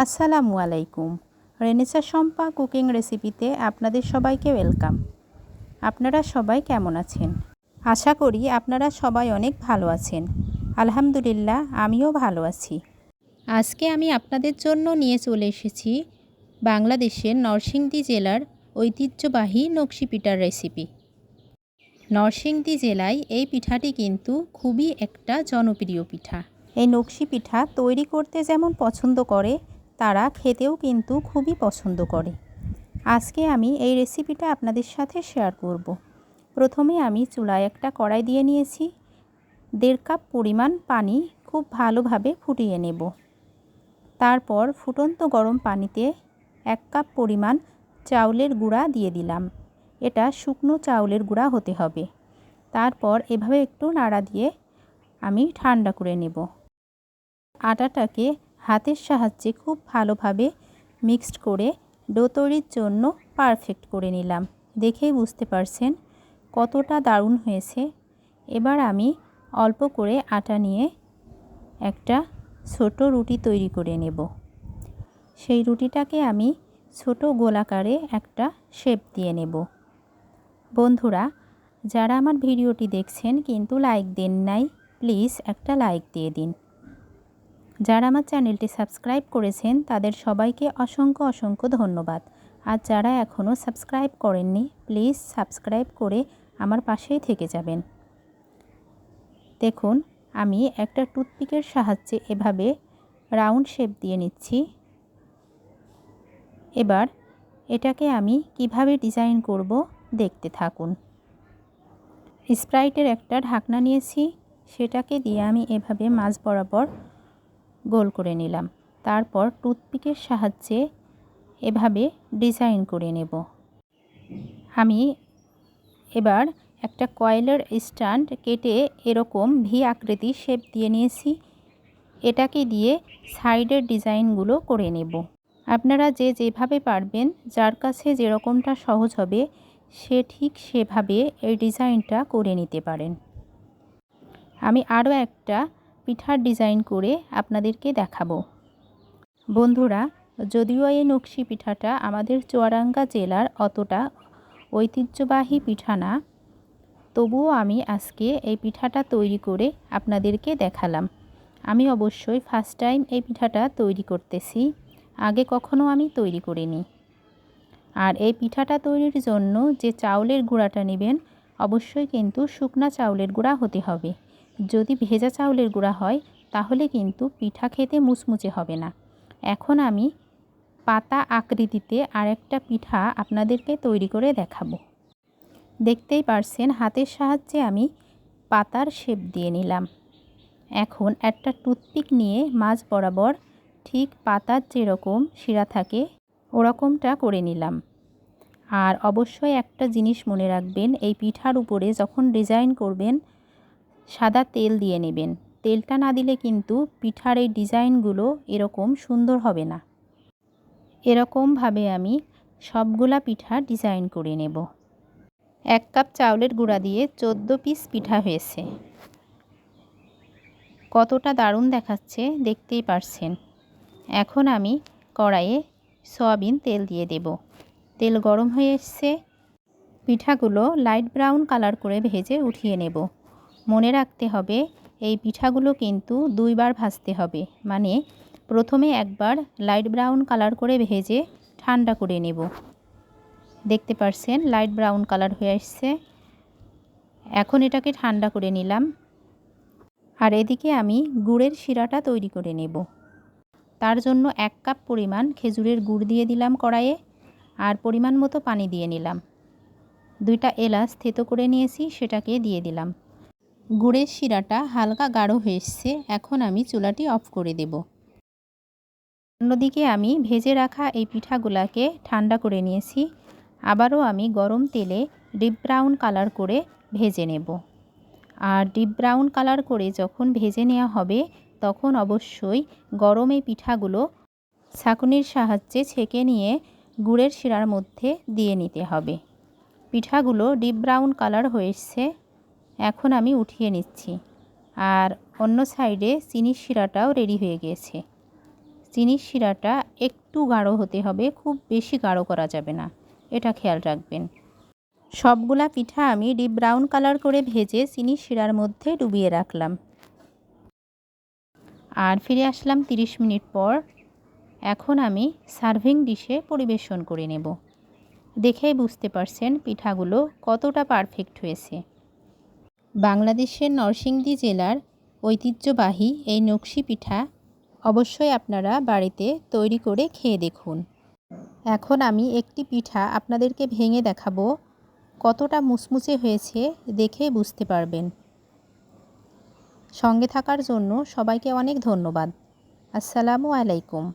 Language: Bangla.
আসসালামু আলাইকুম। রেনেসা শম্পা কুকিং রেসিপিতে আপনাদের সবাইকে ওয়েলকাম। আপনারা সবাই কেমন আছেন? আশা করি আপনারা সবাই অনেক ভালো আছেন। আলহামদুলিল্লাহ, আমিও ভালো আছি। আজকে আমি আপনাদের জন্য নিয়ে চলে এসেছি বাংলাদেশের নরসিংদী জেলার ঐতিহ্যবাহী নকশি পিঠার রেসিপি। নরসিংদী জেলায় এই পিঠাটি কিন্তু খুবই একটা জনপ্রিয় পিঠা। এই নকশি পিঠা তৈরি করতে যেমন পছন্দ করে, তারা খেতেও কিন্তু খুবই পছন্দ করে। আজকে আমি এই রেসিপিটা আপনাদের সাথে শেয়ার করব। প্রথমে আমি চুলায় একটা কড়াই দিয়ে নিয়েছি। 1.5 কাপ পরিমাণ পানি খুব ভালোভাবে ফুটিয়ে নেব। তারপর ফুটন্ত গরম পানিতে 1 কাপ পরিমাণ চাউলের গুঁড়া দিয়ে দিলাম। এটা শুকনো চাউলের গুঁড়া হতে হবে। তারপর এভাবে একটু নাড়া দিয়ে আমি ঠান্ডা করে নেব। আটাটাকে হাতের সাহায্যে খুব ভালোভাবে মিক্সড করে ডো তৈরির জন্য পারফেক্ট করে নিলাম। দেখেই বুঝতে পারছেন কতটা দারুণ হয়েছে। এবার আমি অল্প করে আটা নিয়ে একটা ছোট রুটি তৈরি করে নেব। সেই রুটিটাকে আমি ছোট গোলাকারে একটা শেপ দিয়ে নেব। বন্ধুরা, যারা আমার ভিডিওটি দেখছেন কিন্তু লাইক দেন নাই, প্লিজ একটা লাইক দিয়ে দিন। যারা আমার চ্যানেলটি সাবস্ক্রাইব করেছেন তাদের সবাইকে অসংখ্য অসংখ্য ধন্যবাদ। আর যারা এখনও সাবস্ক্রাইব করেননি, প্লিজ সাবস্ক্রাইব করে আমার পাশেই থেকে যাবেন। দেখুন, আমি একটা টুথপিকের সাহায্যে এভাবে রাউন্ড শেপ দিয়ে নিচ্ছি। এবার এটাকে আমি কিভাবে ডিজাইন করব দেখতে থাকুন। স্প্রাইটের একটা ঢাকনা নিয়েছি, সেটাকে দিয়ে আমি এভাবে মাঝ বরাবর গোল করে নিলাম। তারপর টুথপিকের সাহায্যে এভাবে ডিজাইন করে নেব। আমি এবার একটা কয়েলের স্ট্যান্ড কেটে এরকম ভি আকৃতি শেপ দিয়ে নিয়েছি। এটাকে দিয়ে সাইডের ডিজাইনগুলো করে নেব। আপনারা যে যেভাবে পারবেন, যার কাছে যেরকমটা সহজ হবে, সে ঠিক সেভাবে এই ডিজাইনটা করে নিতে পারেন। আমি আরও একটা পিঠার ডিজাইন করে আপনাদেরকে দেখাবো। বন্ধুরা, যদিও এই নকশি পিঠাটা আমাদের চুয়াডাঙ্গা জেলার অতটা ঐতিহ্যবাহী পিঠা না, তবুও আমি আজকে এই পিঠাটা তৈরি করে আপনাদেরকে দেখালাম। আমি অবশ্যই ফার্স্ট টাইম এই পিঠাটা তৈরি করতেছি, আগে কখনো আমি তৈরি করিনি। আর এই পিঠাটা তৈরির জন্য যে চাউলের গুঁড়াটা নেবেন, অবশ্যই কিন্তু শুকনা চাউলের গুঁড়া হতে হবে। যদি ভেজা চাউলের গুঁড়া হয় তাহলে কিন্তু পিঠা খেতে মুচমুচে হবে না। এখন আমি পাতা আকৃতিতে আরেকটা পিঠা আপনাদেরকে তৈরি করে দেখাবো। দেখতেই পারছেন হাতের সাহায্যে আমি পাতার শেপ দিয়ে নিলাম। এখন একটা টুথপিক নিয়ে মাঝ বরাবর ঠিক পাতার যেরকম শিরা থাকে ওরকমটা করে নিলাম। আর অবশ্যই একটা জিনিস মনে রাখবেন, এই পিঠার উপরে যখন ডিজাইন করবেন সাদা তেল দিয়ে নেবেন। তেলটা না দিলে কিন্তু পিঠার এই ডিজাইনগুলো এরকম সুন্দর হবে না। এরকমভাবে আমি সবগুলা পিঠা ডিজাইন করে নেব। 1 কাপ চাউলের গুঁড়া দিয়ে 14 পিস পিঠা হয়েছে। কতটা দারুণ দেখাচ্ছে দেখতেই পারছেন। এখন আমি কড়াইয়ে সয়াবিন তেল দিয়ে দেব। তেল গরম হয়ে এসছে। পিঠাগুলো লাইট ব্রাউন কালার করে ভেজে উঠিয়ে নেব। মনে রাখতে হবে এই পিঠাগুলো কিন্তু 2 বার ভাজতে হবে, মানে প্রথমে একবার লাইট ব্রাউন কালার করে ভেজে ঠান্ডা করে নেব। দেখতে পারছেন লাইট ব্রাউন কালার হয়ে আসছে। এখন এটাকে ঠান্ডা করে নিলাম। আর এদিকে আমি গুড়ের শিরাটা তৈরি করে নেব। তার জন্য 1 কাপ পরিমাণ খেজুরের গুড় দিয়ে দিলাম কড়াইয়ে, আর পরিমাণ মতো পানি দিয়ে নিলাম। 2টা এলাচ থেতো করে নিয়েছি, সেটাকে দিয়ে দিলাম। গুড়ের শিরাটা হালকা গাঢ় হয়ে এসছে। এখন আমি চুলাটি অফ করে দেব। অন্যদিকে আমি ভেজে রাখা এই পিঠাগুলাকে ঠান্ডা করে নিয়েছি। আবারও আমি গরম তেলে ডিপ ব্রাউন কালার করে ভেজে নেব। আর ডিপ ব্রাউন কালার করে যখন ভেজে নেওয়া হবে তখন অবশ্যই গরম এই পিঠাগুলো ছাঁকুনির সাহায্যে ছেঁকে নিয়ে গুড়ের শিরার মধ্যে দিয়ে নিতে হবে। পিঠাগুলো ডিপ ব্রাউন কালার হয়ে এসছে। এখন আমি উঠিয়ে নিচ্ছি। আর অন্য সাইডে চিনির শিরাটাও রেডি হয়ে গিয়েছে। চিনির শিরাটা একটু গাঢ় হতে হবে, খুব বেশি গাঢ় করা যাবে না, এটা খেয়াল রাখবেন। সবগুলা পিঠা আমি ডিপ ব্রাউন কালার করে ভেজে চিনির শিরার মধ্যে ডুবিয়ে রাখলাম। আর ফিরে আসলাম 30 মিনিট পর। এখন আমি সার্ভিং ডিশে পরিবেশন করে নেব। দেখেই বুঝতে পারছেন পিঠাগুলো কতটা পারফেক্ট হয়েছে। বাংলাদেশের নরসিংদী জেলার ঐতিহ্যবাহী এই নকশি পিঠা অবশ্যই আপনারা বাড়িতে তৈরি করে খেয়ে দেখুন। এখন আমি একটি পিঠা আপনাদেরকে ভেঙে দেখাবো, কতটা মুচমুচে হয়েছে দেখেই বুঝতে পারবেন। সঙ্গে থাকার জন্য সবাইকে অনেক ধন্যবাদ। আসসালামু আলাইকুম।